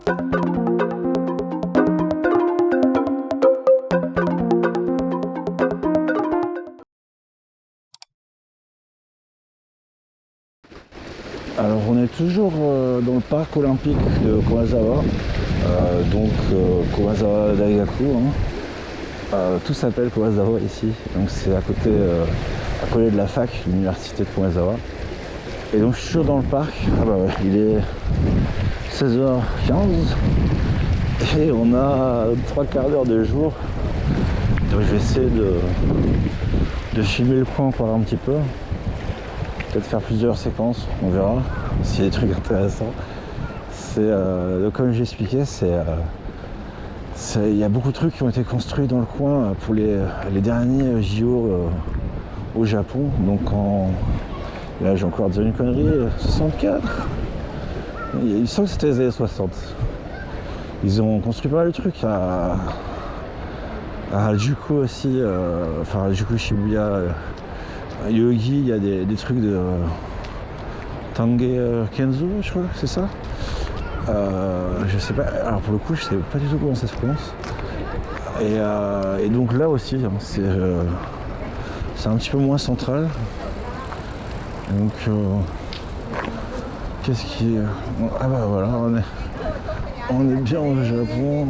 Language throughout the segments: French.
Alors on est toujours dans le parc olympique de Komazawa, Komazawa Daigaku, tout s'appelle Komazawa ici, donc c'est à côté de la fac, l'université de Komazawa. Et donc je suis toujours dans le parc, il est 16h15 et on a 3/4 d'heure de jour, donc je vais essayer de filmer le coin encore un petit peu. Peut-être faire plusieurs séquences, on verra s'il y a des trucs intéressants. Comme j'expliquais, il y a beaucoup de trucs qui ont été construits dans le coin pour les derniers JO au Japon. Donc là j'ai encore dit une connerie, 64. Il semble que c'était les années 60. Ils ont construit pas mal de trucs à Harajuku aussi, Harajuku Shibuya. Yogi, il y a des trucs de Tange Kenzo, je crois, c'est ça. Je sais pas, alors pour le coup, je sais pas du tout comment ça se prononce. Et donc là aussi, c'est un petit peu moins central. Donc, qu'est-ce qui est. Ah bah voilà, on est bien au Japon.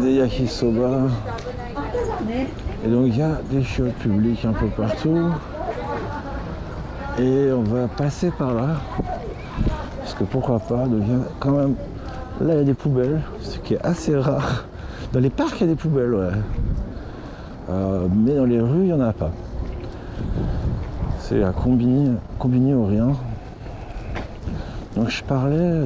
Des yakisoba. Et donc il y a des chiottes publiques un peu partout. Et on va passer par là. Parce que pourquoi pas, quand même. Là il y a des poubelles, ce qui est assez rare. Dans les parcs il y a des poubelles, ouais. Mais dans les rues il n'y en a pas. C'est à Combini ou rien. Donc je parlais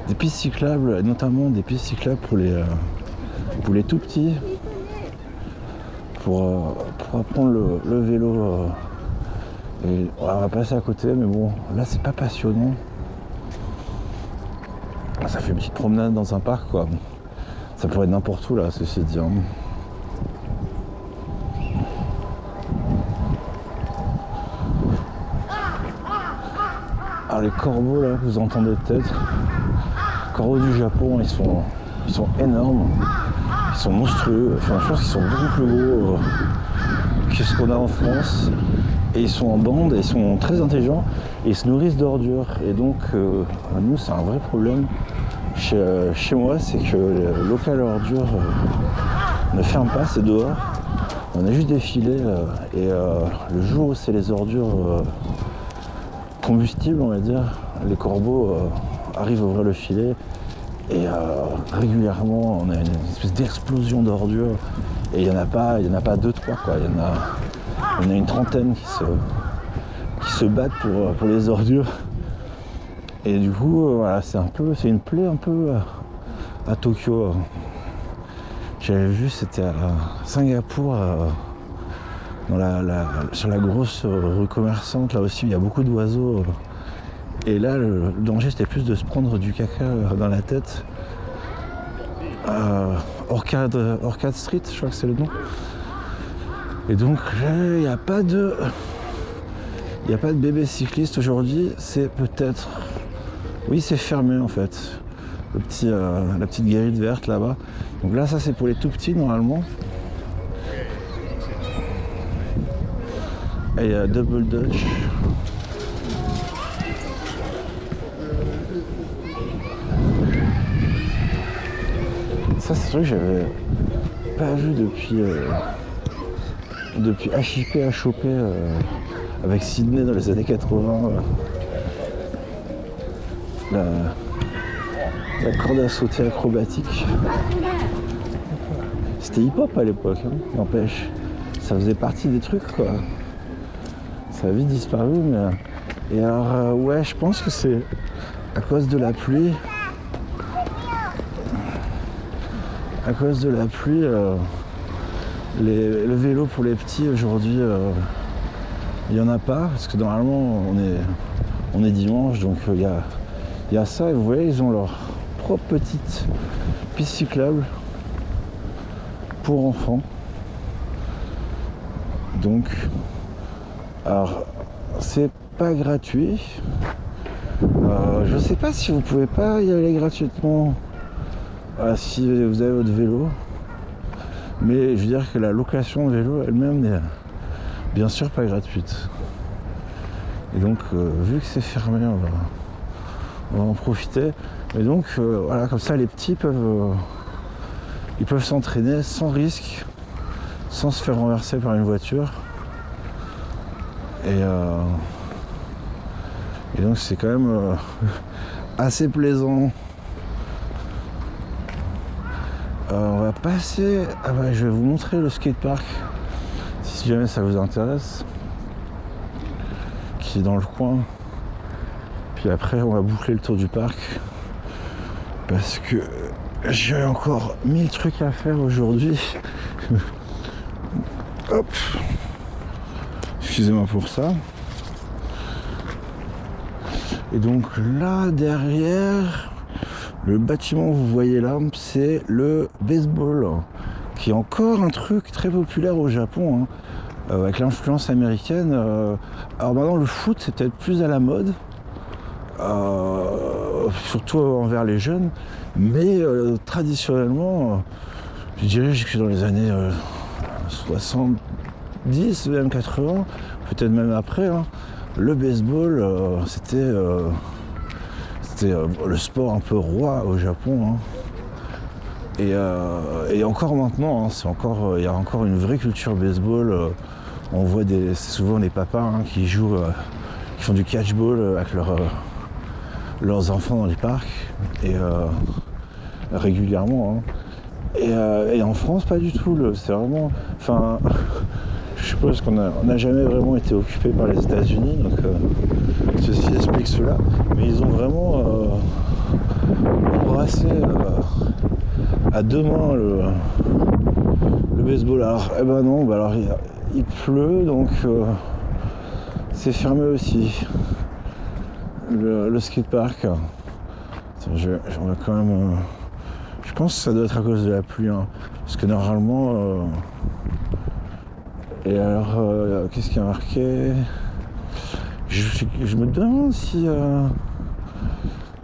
des pistes cyclables, notamment des pistes cyclables pour les tout petits. Pour apprendre le vélo. Et on va passer à côté, mais bon, là c'est pas passionnant. Ça fait une petite promenade dans un parc, quoi. Ça pourrait être n'importe où là, ceci dit. Alors les corbeaux là, vous entendez peut-être. Les corbeaux du Japon, ils sont énormes. Ils sont monstrueux, enfin je pense qu'ils sont beaucoup plus gros que ce qu'on a en France. Et ils sont en bande, et ils sont très intelligents, et ils se nourrissent d'ordures. Et donc nous c'est un vrai problème chez moi, c'est que le local ordures ne ferme pas, c'est dehors. On a juste des filets, et le jour où c'est les ordures combustibles, on va dire, les corbeaux arrivent à ouvrir le filet. Et régulièrement, on a une espèce d'explosion d'ordures. Et il n'y en a pas 2-3, quoi. Il y en a une trentaine qui se battent pour les ordures. Et du coup, voilà, c'est une plaie un peu à Tokyo. J'avais vu, c'était à Singapour, sur la grosse rue commerçante. Là aussi, il y a beaucoup d'oiseaux. Et là, le danger, c'était plus de se prendre du caca dans la tête. Orchard Street, je crois que c'est le nom. Et donc, il n'y a pas de bébé cycliste aujourd'hui. C'est peut-être... Oui, c'est fermé, en fait. La petite guérite verte, là-bas. Donc là, ça, c'est pour les tout petits, normalement. Et il y a Double Dutch. Ça, c'est un truc que j'avais pas vu depuis HIP à choper avec Sydney dans les années 80. La corde à sauter acrobatique. C'était hip-hop à l'époque, n'empêche. Ça faisait partie des trucs, quoi. Ça a vite disparu, mais... Et alors, ouais, je pense que c'est à cause de la pluie. À cause de la pluie, le vélo pour les petits aujourd'hui, il n'y en a pas, parce que normalement on est dimanche, donc il y a ça, et vous voyez, ils ont leur propre petite piste cyclable pour enfants. Donc, alors, c'est pas gratuit, Je sais pas si vous pouvez pas y aller gratuitement si vous avez votre vélo. Mais je veux dire que la location de vélo elle-même n'est bien sûr pas gratuite. Et donc vu que c'est fermé, on va en profiter. Et donc voilà, comme ça les petits ils peuvent s'entraîner sans risque, sans se faire renverser par une voiture. Et donc c'est quand même assez plaisant. On va passer. Ah bah, je vais vous montrer le skatepark si jamais ça vous intéresse, qui est dans le coin. Puis après on va boucler le tour du parc parce que j'ai encore 1000 trucs à faire aujourd'hui. Hop, excusez-moi pour ça. Et donc là derrière le bâtiment que vous voyez là, c'est le baseball, qui est encore un truc très populaire au Japon, hein, avec l'influence américaine. Alors maintenant le foot c'est peut-être plus à la mode, surtout envers les jeunes, mais traditionnellement, je dirais que dans les années 70, même 80, peut-être même après, hein, le baseball c'était le sport un peu roi au Japon, hein. Et encore maintenant, hein, il y a encore une vraie culture baseball. On voit c'est souvent les papas, hein, qui jouent, qui font du catchball avec leurs enfants dans les parcs, et régulièrement, hein. Et en France, pas du tout. C'est vraiment, enfin, je suppose qu'on n'a jamais vraiment été occupé par les États-Unis, donc ceci explique cela. Mais ils ont vraiment embrassé à deux mains le baseball. Alors, eh ben non, alors il pleut, donc c'est fermé aussi. Le skatepark. On va quand même. Je pense que ça doit être à cause de la pluie, hein, parce que normalement. Et alors, qu'est-ce qui a marqué? Je me demande si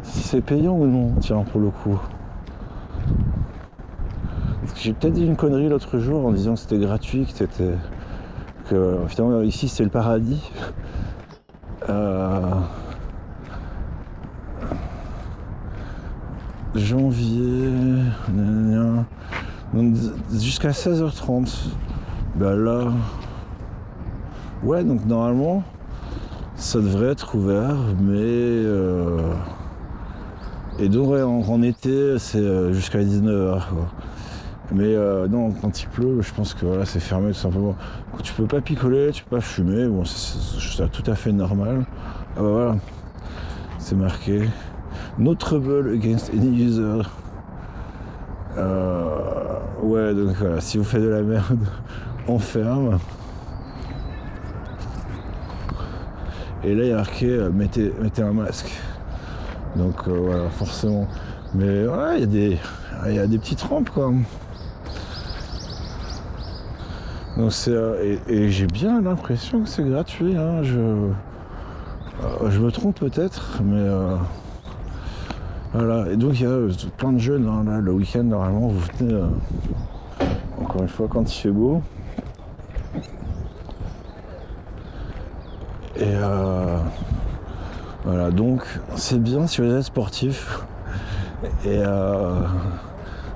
c'est payant ou non, tiens, pour le coup. Parce que j'ai peut-être dit une connerie l'autre jour en disant que c'était gratuit, que finalement ici c'est le paradis. Janvier, jusqu'à 16h30. Bah là, ouais, donc normalement ça devrait être ouvert, mais et donc ouais, en été c'est jusqu'à 19h, quoi. Mais non, quand il pleut, je pense que voilà, c'est fermé tout simplement. Tu peux pas picoler, tu peux pas fumer, bon, c'est tout à fait normal. Ah bah voilà, c'est marqué No trouble against any user. Ouais, donc voilà, si vous faites de la merde, on ferme. Et là il y a marqué mettez un masque. Donc voilà, forcément. Mais ouais, il y a des petites rampes, quoi. Donc et j'ai bien l'impression que c'est gratuit, hein. Je me trompe peut-être, mais voilà. Et donc il y a plein de jeunes, hein, là, le week-end normalement vous venez encore une fois quand il fait beau. Et voilà, donc c'est bien si vous êtes sportif. Et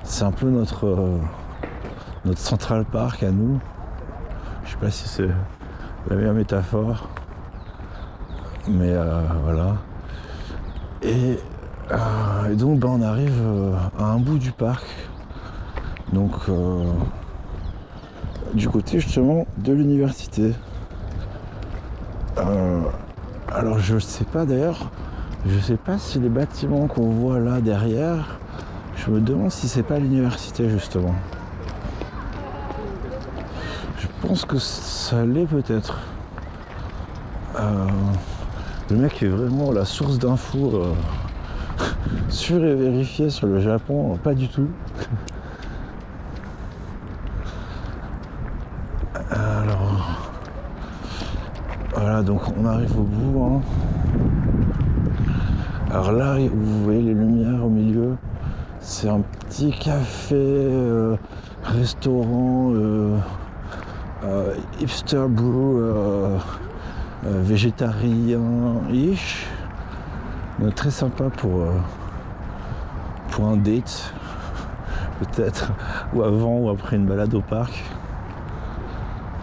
c'est un peu notre Central Park à nous. Je sais pas si c'est la meilleure métaphore, mais voilà. Et donc on arrive à un bout du parc, donc du côté justement de l'université. Alors je sais pas d'ailleurs, je sais pas si les bâtiments qu'on voit là derrière, je me demande si c'est pas l'université justement. Je pense que ça l'est peut-être. Le mec est vraiment la source d'infos sûre et vérifiée sur le Japon, pas du tout. Alors voilà, donc on arrive au bout, hein. Alors là, vous voyez les lumières au milieu, c'est un petit café, restaurant, hipster brew, végétarien-ish. Très sympa pour un date, peut-être, ou avant ou après une balade au parc.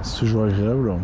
C'est toujours agréable.